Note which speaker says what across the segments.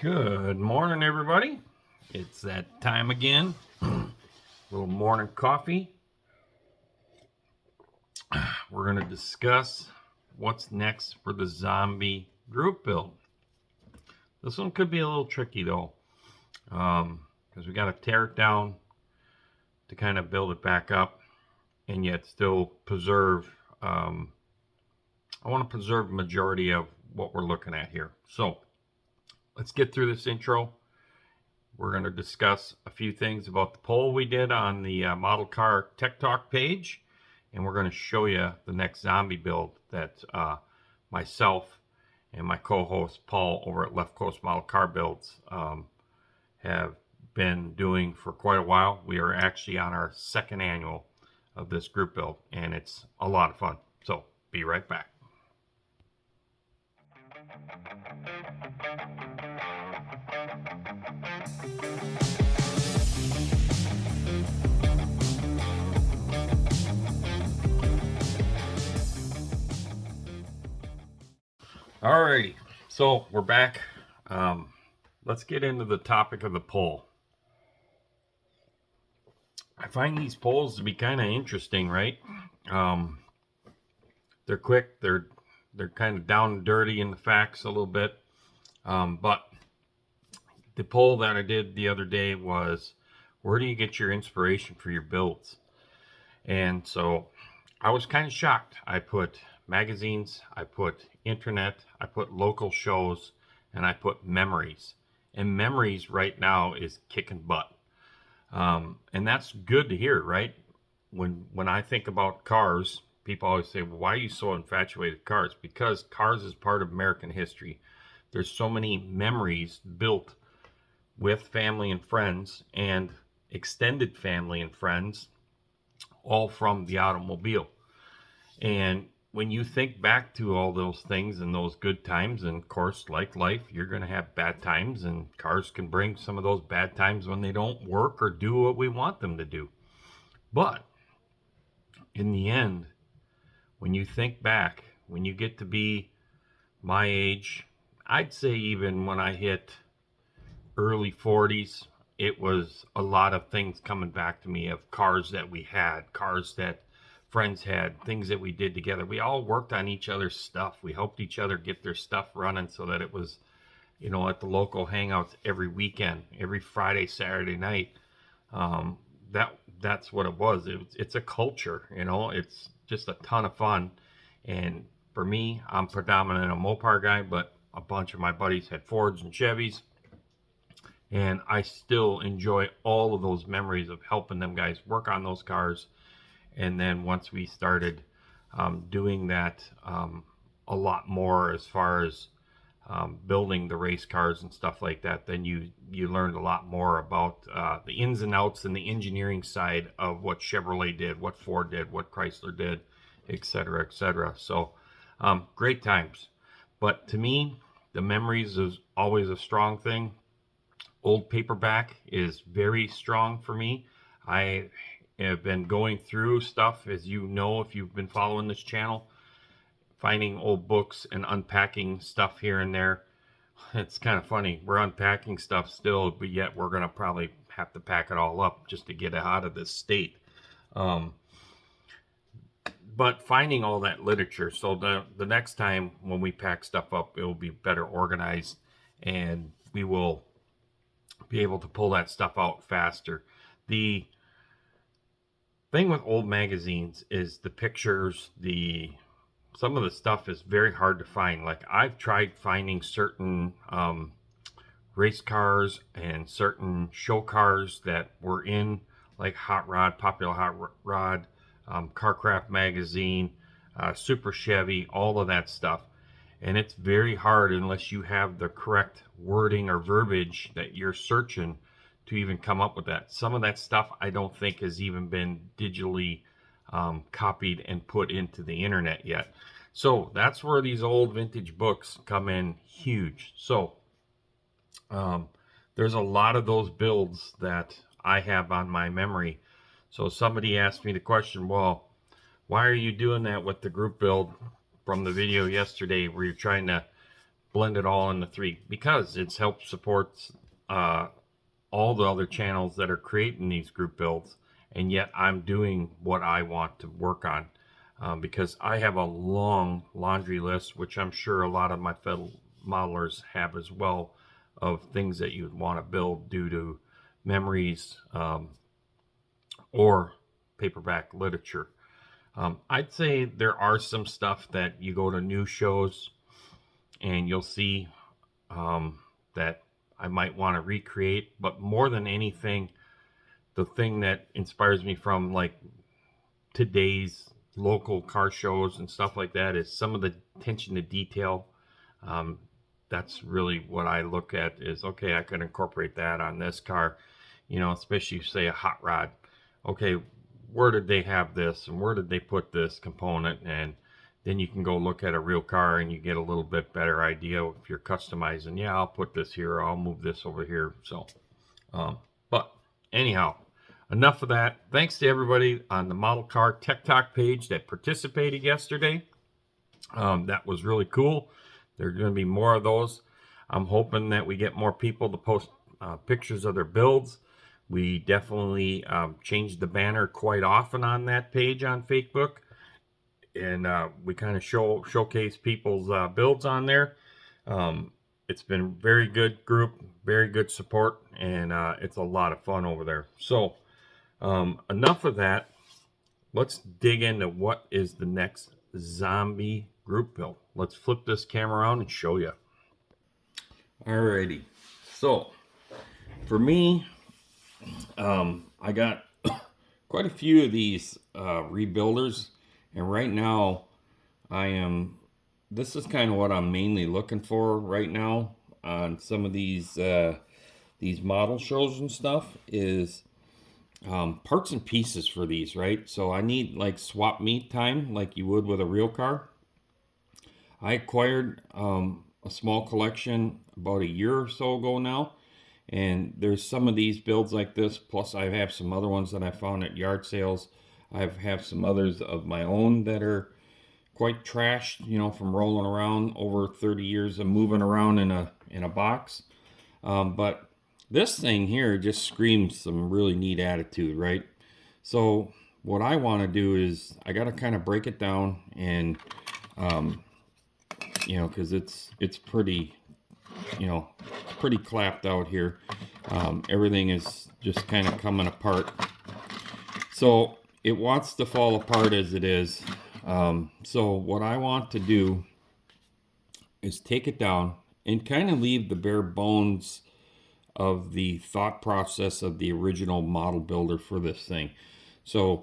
Speaker 1: Good morning, everybody. It's that time again. Little morning coffee. We're going to discuss what's next for the zombie group build. This one could be a little tricky though, because we got to tear it down to kind of build it back up, and yet still preserve. I want to preserve the majority of what we're looking at here. So let's get through this intro. We're going to discuss a few things about the poll we did on the Model Car Techtalk page, and we're going to show you the next zombie build that myself and my co-host Paul over at Left Coast Model Car Builds have been doing for quite a while. We are actually on our second annual of this group build, and it's a lot of fun. So be right back. Alrighty, so we're back. Let's get into the topic of the poll. I find these polls to be kind of interesting, right? They're quick, they're kind of down and dirty in the facts a little bit. But the poll that I did the other day was, where do you get your inspiration for your builds? And so I was kind of shocked. I put magazines, I put internet, I put local shows, and I put memories. And memories right now is kicking butt. And that's good to hear, right? When I think about cars, people always say, well, why are you so infatuated with cars? Because cars is part of American history. There's so many memories built with family and friends and extended family and friends, all from the automobile. And when you think back to all those things and those good times, and of course, like life, you're going to have bad times, and cars can bring some of those bad times when they don't work or do what we want them to do. But in the end, when you think back, when you get to be my age, I'd say even when I hit early 40s, it was a lot of things coming back to me of cars that we had, cars that friends had, things that we did together. We all worked on each other's stuff. We helped each other get their stuff running so that it was, at the local hangouts every weekend, every Friday, Saturday night. That's what it was. It's a culture, it's just a ton of fun. And for me, I'm predominantly a Mopar guy, but a bunch of my buddies had Fords and Chevys. And I still enjoy all of those memories of helping them guys work on those cars. And then once we started doing that a lot more as far as building the race cars and stuff like that, then you learned a lot more about the ins and outs and the engineering side of what Chevrolet did, what Ford did, what Chrysler did, etc., etc. So great times. But to me, the memories is always a strong thing. Old paperback is very strong for me. I have been going through stuff, as you know, if you've been following this channel, finding old books and unpacking stuff here and there. It's kind of funny. We're unpacking stuff still, but yet we're going to probably have to pack it all up just to get it out of this state. But finding all that literature, so the next time when we pack stuff up, it will be better organized, and we will be able to pull that stuff out faster. The thing with old magazines is the pictures, some of the stuff is very hard to find. Like, I've tried finding certain race cars and certain show cars that were in like Hot Rod, Popular Hot Rod, Carcraft magazine, Super Chevy, all of that stuff. And it's very hard unless you have the correct wording or verbiage that you're searching to even come up with that. Some of that stuff I don't think has even been digitally copied and put into the internet yet. So that's where these old vintage books come in huge. So there's a lot of those builds that I have on my memory. So somebody asked me the question, well, why are you doing that with the group build from the video yesterday where you're trying to blend it all into 3 because it's helped support all the other channels that are creating these group builds, and yet I'm doing what I want to work on, because I have a long laundry list, which I'm sure a lot of my fellow modelers have as well, of things that you'd want to build due to memories, or paperback literature. I'd say there are some stuff that you go to new shows and you'll see that I might want to recreate, but more than anything, the thing that inspires me from like today's local car shows and stuff like that is some of the attention to detail. That's really what I look at is, okay, I can incorporate that on this car, especially say a hot rod. Okay, where did they have this and where did they put this component? And then you can go look at a real car and you get a little bit better idea if you're customizing. Yeah, I'll put this here, I'll move this over here. So, but anyhow, enough of that. Thanks to everybody on the Model Car Techtalk page that participated yesterday. That was really cool. There are going to be more of those. I'm hoping that we get more people to post pictures of their builds. We definitely changed the banner quite often on that page on Facebook, and we kind of showcase people's builds on there. It's been very good group, very good support, and it's a lot of fun over there. So enough of that. Let's dig into what is the next zombie group build. Let's flip this camera around and show you. Alrighty, so for me, I got quite a few of these rebuilders, and right now this is kind of what I'm mainly looking for right now on some of these model shows and stuff is parts and pieces for these, right? So I need like swap meet time like you would with a real car. I acquired a small collection about a year or so ago now, and there's some of these builds like this, plus I have some other ones that I found at yard sales. I have some others of my own that are quite trashed, from rolling around over 30 years of moving around in a box. But this thing here just screams some really neat attitude, right? So what I want to do is I got to kind of break it down and because it's pretty, pretty clapped out here. Everything is just kind of coming apart. So it wants to fall apart as it is. So what I want to do is take it down and kind of leave the bare bones of the thought process of the original model builder for this thing. So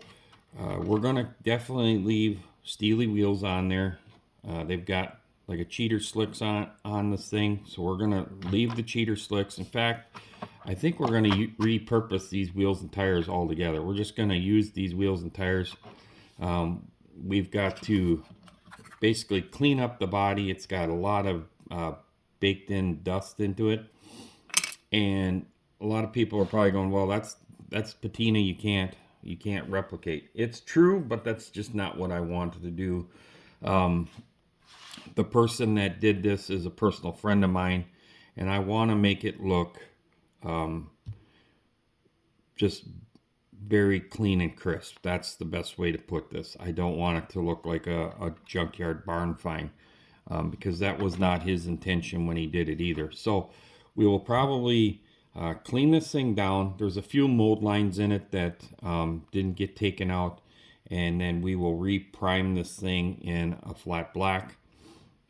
Speaker 1: we're going to definitely leave steely wheels on there. They've got like a cheater slicks on this thing, so we're going to leave the cheater slicks. In fact, I think we're going to repurpose these wheels and tires altogether. We're just going to use these wheels and tires. We've got to basically clean up the body. It's got a lot of baked in dust into it, and a lot of people are probably going, well, that's patina you can't replicate. It's true, but that's just not what I wanted to do. The person that did this is a personal friend of mine, and I want to make it look just very clean and crisp. That's the best way to put this. I don't want it to look like a junkyard barn find, because that was not his intention when he did it either. So we will probably clean this thing down. There's a few mold lines in it that didn't get taken out, and then we will re-prime this thing in a flat black,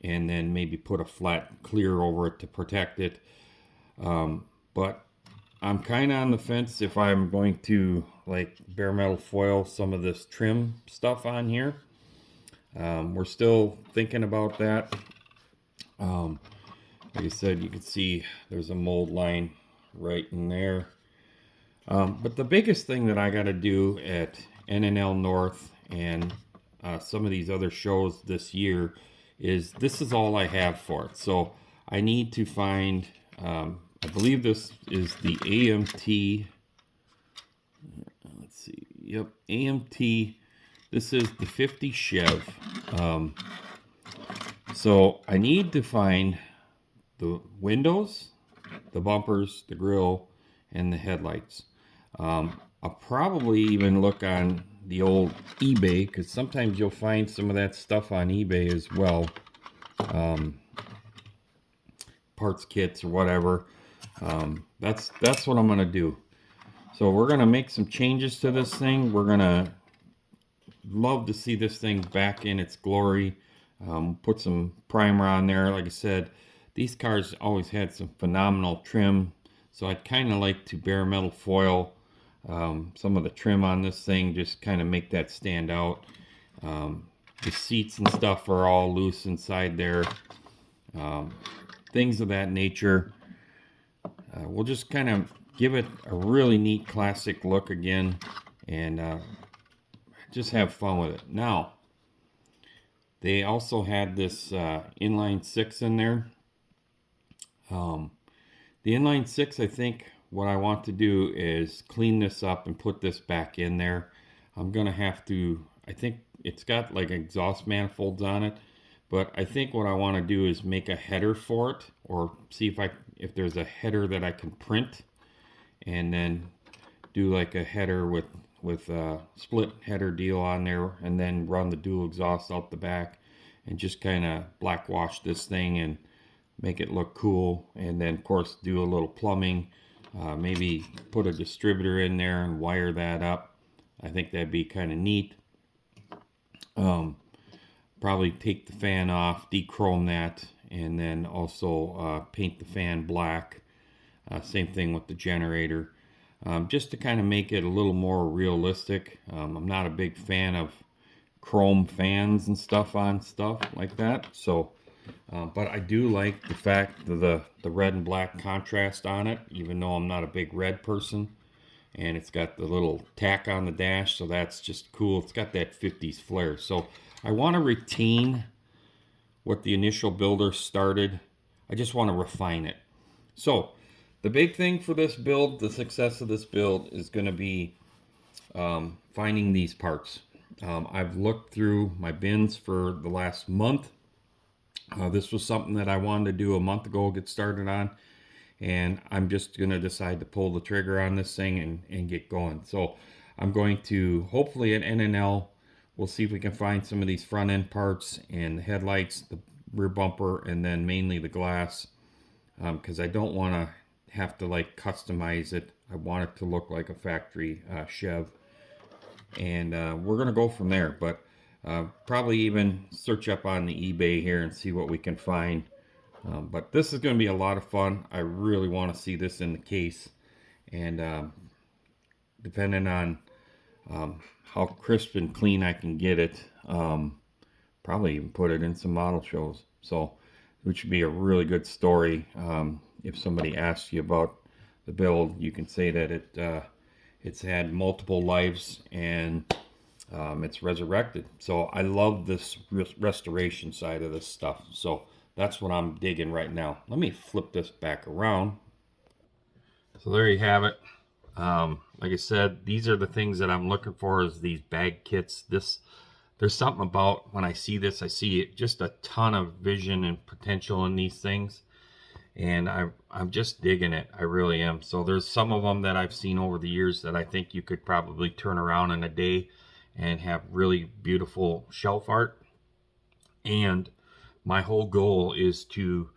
Speaker 1: and then maybe put a flat clear over it to protect it. But I'm kind of on the fence if I'm going to like bare metal foil some of this trim stuff on here. We're still thinking about that. Like I said, you can see there's a mold line right in there. But the biggest thing that I got to do at NNL North and some of these other shows this year is this is all I have for it. So I need to find, I believe this is the AMT. Let's see. Yep, AMT. This is the 50 Chev. So I need to find the windows, the bumpers, the grille, and the headlights. I'll probably even look on the old eBay, because sometimes you'll find some of that stuff on eBay as well. Parts kits or whatever. That's what I'm gonna do. So we're gonna make some changes to this thing. We're gonna love to see this thing back in its glory. Put some primer on there. Like I said, these cars always had some phenomenal trim, so I'd kind of like to bare metal foil some of the trim on this thing, just kind of make that stand out. The seats and stuff are all loose inside there, things of that nature. We'll just kind of give it a really neat classic look again, and just have fun with it. Now, they also had this inline 6 in there. The inline 6, I think what I want to do is clean this up and put this back in there. I'm gonna have to, I think it's got like exhaust manifolds on it, but I think what I want to do is make a header for it, or see if there's a header that I can print, and then do like a header with a split header deal on there, and then run the dual exhaust out the back, and just kind of black wash this thing and make it look cool. And then of course do a little plumbing, maybe put a distributor in there and wire that up. I think that'd be kind of neat. Probably take the fan off, dechrome that, and then also paint the fan black. Same thing with the generator, just to kind of make it a little more realistic. I'm not a big fan of chrome fans and stuff on stuff like that, so but I do like the fact that the red and black contrast on it, even though I'm not a big red person. And it's got the little tack on the dash, so that's just cool. It's got that 50s flair. So I want to retain what the initial builder started. I just want to refine it. So the big thing for this build, the success of this build, is going to be finding these parts. I've looked through my bins for the last month. This was something that I wanted to do a month ago, get started on, and I'm just going to decide to pull the trigger on this thing and get going. So I'm going to, hopefully at N&L, we'll see if we can find some of these front end parts and the headlights, the rear bumper, and then mainly the glass, because I don't want to have to like customize it. I want it to look like a factory Chev, and we're going to go from there. But probably even search up on the eBay here and see what we can find. But this is going to be a lot of fun. I really want to see this in the case, and depending on how crisp and clean I can get it, probably even put it in some model shows. So, which would be a really good story. If somebody asks you about the build, you can say that it's had multiple lives, and it's resurrected. So I love this restoration side of this stuff. So that's what I'm digging right now. Let me flip this back around. So there you have it. Like I said, these are the things that I'm looking for, is these bag kits. There's something about when I see this, I see just a ton of vision and potential in these things, and I'm just digging it. I really am. So there's some of them that I've seen over the years that I think you could probably turn around in a day and have really beautiful shelf art. And my whole goal is to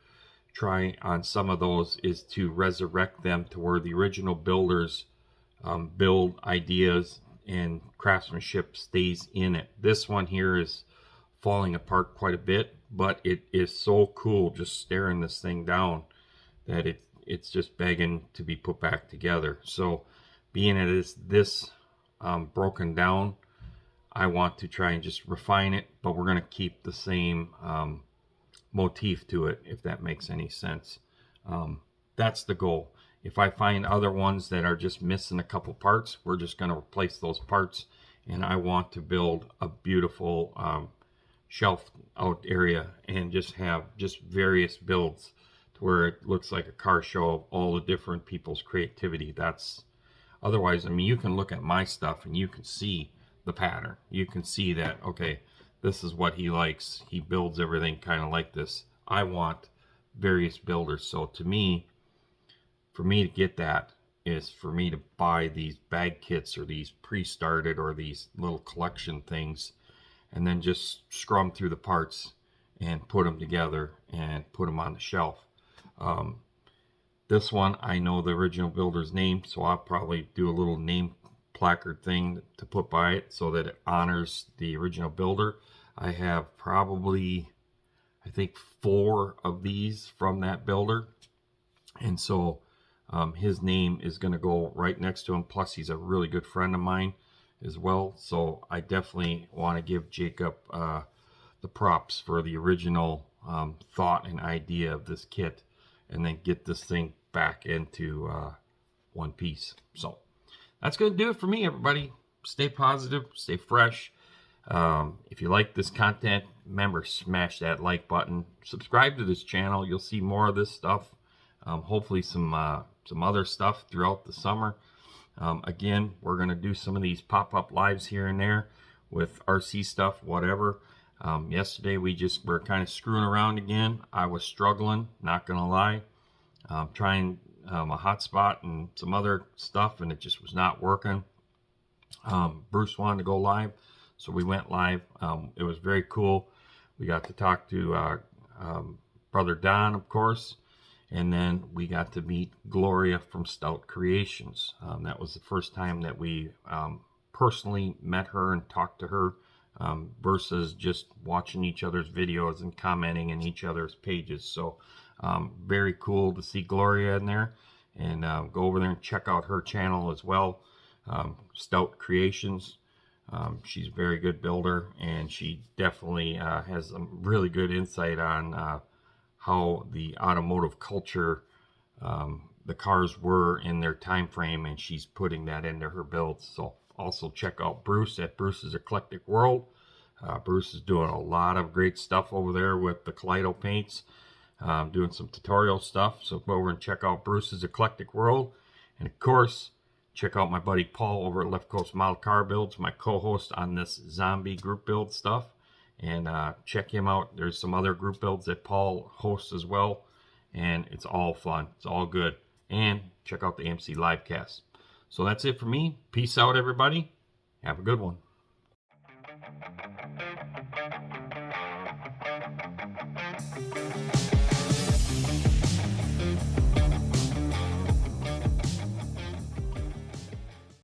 Speaker 1: try on some of those is to resurrect them to where the original builders build ideas and craftsmanship stays in it. This one here is falling apart quite a bit, but it is so cool just staring this thing down that it's just begging to be put back together. So being it is this broken down, I want to try and just refine it, but we're going to keep the same motif to it, if that makes any sense. That's the goal. If I find other ones that are just missing a couple parts, we're just going to replace those parts, and I want to build a beautiful shelf out area and just have just various builds to where it looks like a car show of all the different people's creativity. That's otherwise, I mean, you can look at my stuff and you can see the pattern. You can see that, okay, this is what he likes. He builds everything kind of like this. I want various builders. So to me, for me to get that is for me to buy these bag kits or these pre-started or these little collection things, and then just scrum through the parts and put them together and put them on the shelf. This one, I know the original builder's name, so I'll probably do a little name placard thing to put by it so that it honors the original builder. I have probably, I think, 4 of these from that builder, and so his name is going to go right next to him. Plus, he's a really good friend of mine as well, so I definitely want to give Jacob the props for the original thought and idea of this kit, and then get this thing back into one piece. So that's going to do it for me, everybody. Stay positive, stay fresh. If you like this content, remember, smash that like button. Subscribe to this channel. You'll see more of this stuff. Hopefully some other stuff throughout the summer. Again, we're going to do some of these pop-up lives here and there with RC stuff, whatever. Yesterday we just were kind of screwing around again. I was struggling, not going to lie. Trying a hotspot and some other stuff, and it just was not working. Bruce wanted to go live, so we went live. It was very cool. We got to talk to Brother Don, of course, and then we got to meet Gloria from Stout Creations. That was the first time that we personally met her and talked to her, versus just watching each other's videos and commenting in each other's pages. So very cool to see Gloria in there, and go over there and check out her channel as well, Stout Creations. She's a very good builder, and she definitely has some really good insight on how the automotive culture, the cars were in their time frame, and she's putting that into her builds. So also check out Bruce at Bruce's Eclectic-World. Bruce is doing a lot of great stuff over there with the Kaleido paints, doing some tutorial stuff. So go over and check out Bruce's Eclectic-World. And of course, check out my buddy Paul over at Left Coast Model Car Builds, my co-host on this zombie group build stuff. And check him out. There's some other group builds that Paul hosts as well, and it's all fun. It's all good. And check out the AMC Livecast. So that's it for me. Peace out, everybody. Have a good one.